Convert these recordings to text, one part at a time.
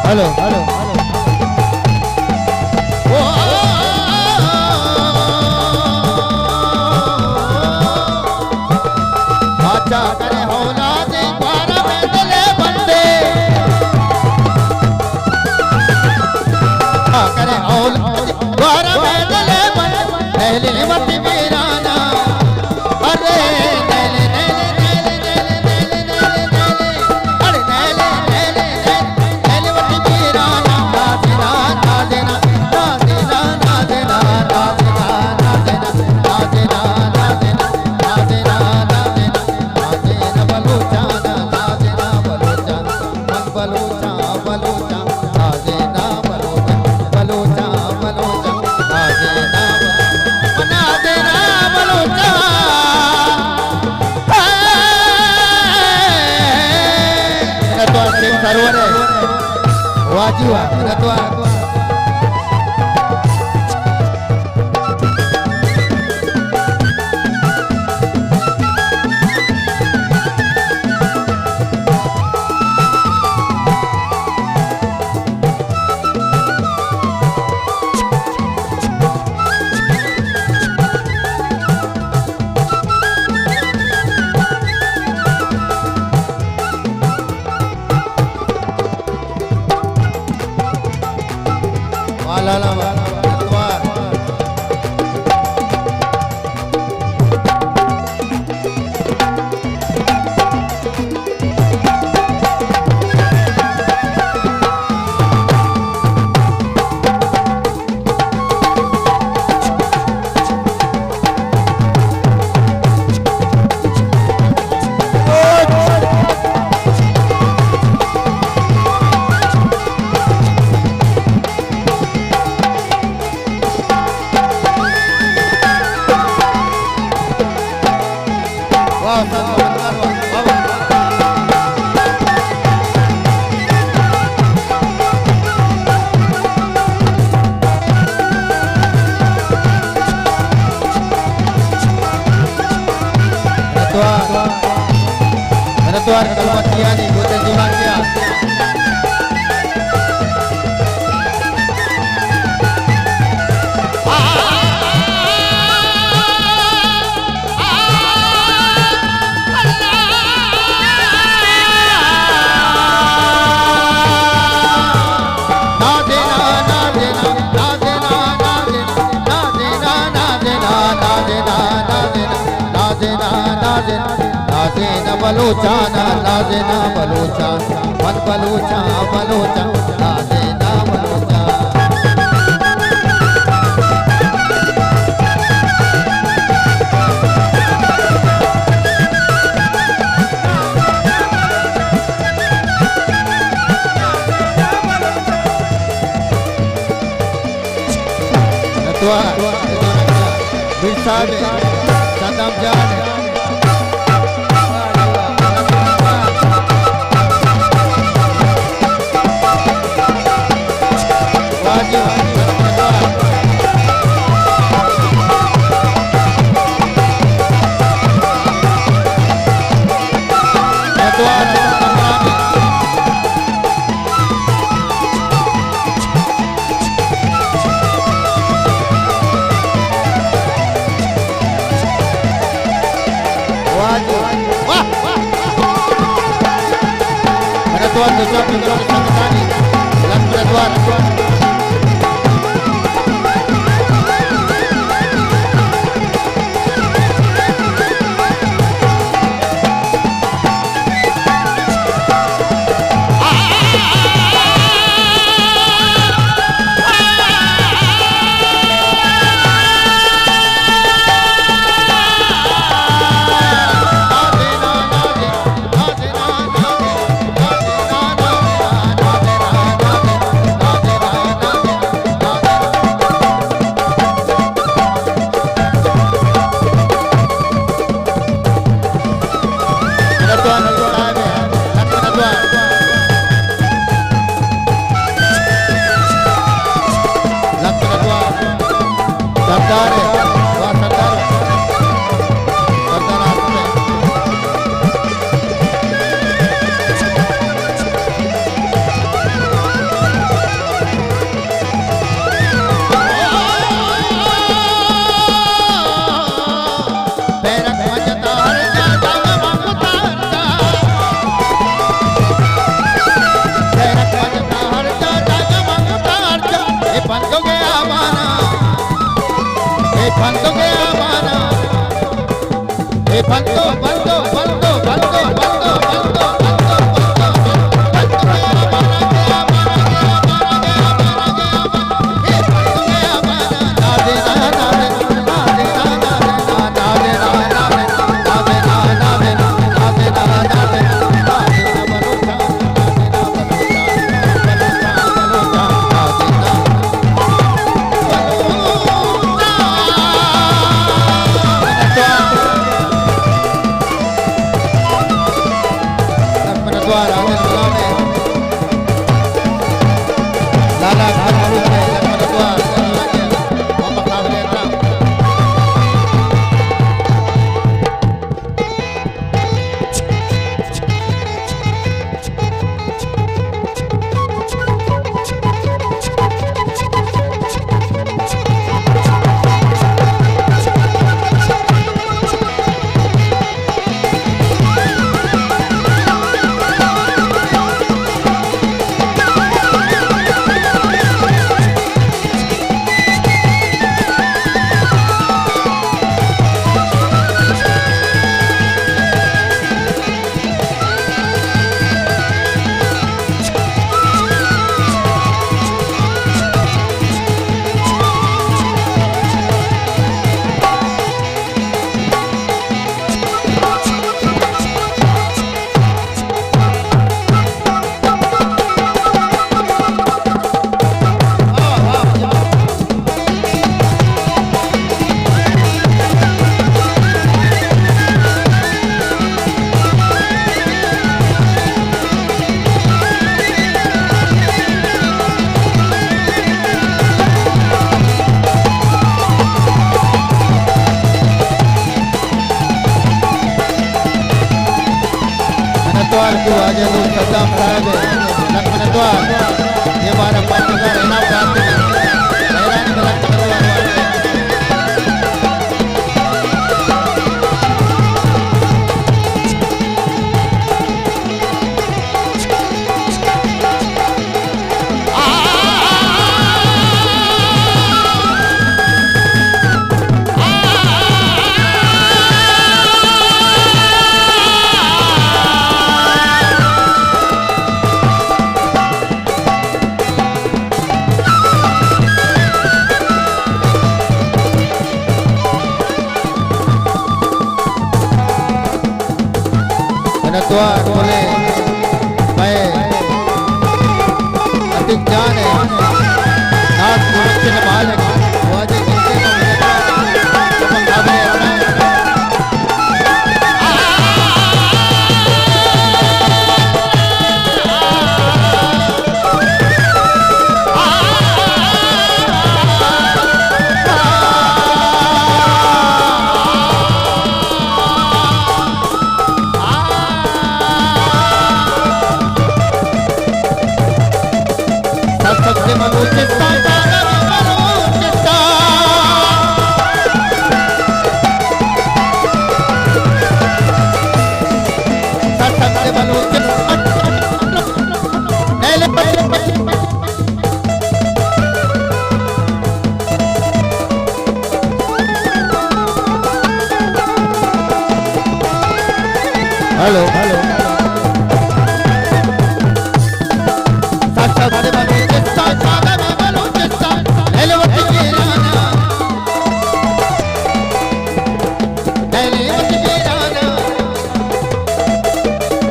hello hello अच्छा करे होना दे द्वारा में दिले बंदे करे होना द्वारा में दिले बंदे पहले मत मेराना अरे नेले नेले नेले नेले नेले नेले अरे नेले नेले नेले मत मेराना ना देना ना देना ना देना ना देना ना देना ना देना ना देना ना देना ना देना ना देना बलूचा ना देना बलूचा मन बलूचा बलूचा ना देना बलूचा बलूचा बलूचा ना देना बना देना बलूचा मेरा तो सिंह सरवर है वाजीवा मेरा तो द्वार कलमतिया ने गोते दीवार किया ना बलूचा ना देना बलूचा मन बलूचा बलूचा ना देना बलूचा नतवा बिरसा दे सदम जान वाजी द्वार दूसरा पिंगल संगतानी लक्ष्मण द्वार द्वार बोले मैं अतिक जान है नाथ सुरक्षित मालिक वाजे जिनके को मिलेगा मुकाबले सबसे हेलो साक्षात बने जिस्सा सादा में बनो जिस्सा नैलवती की राना नैलवती की राना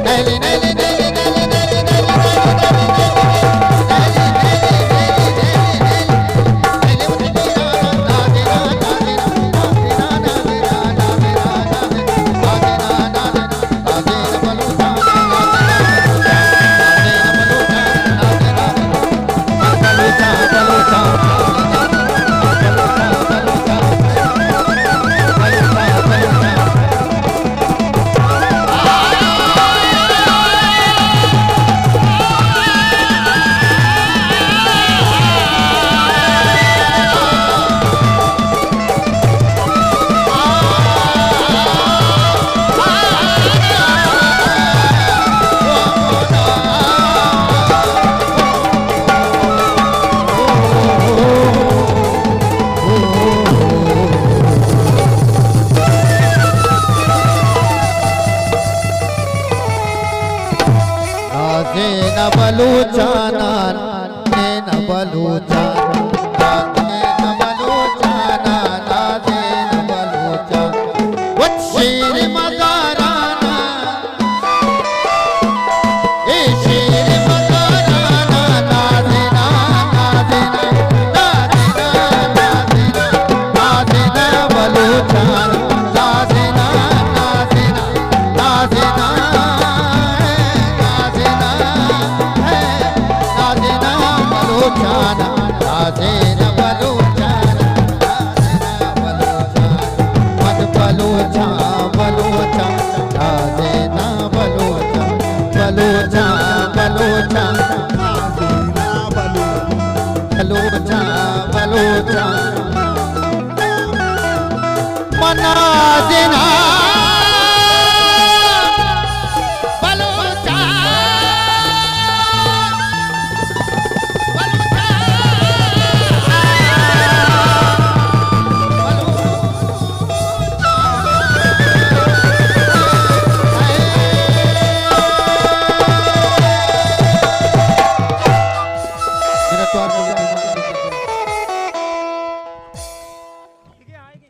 नैले नैले नैले नैले नैले बलूचाना न बलूचाना न बलूचाना नाजे न बलूचा वच्छीर मदाराना ए शीर मदाराना नाजे ना नाजे ना नाजे ना नाजे ना नाजे ना बलूचाना नाजे ना नाजे ना नाजे ना बलूचाना नाजे न बलूचाना मत बलूचा बलूचा नाजे न बलूचा बलूचा बलूचा बलूचा बलूचा मनाजे न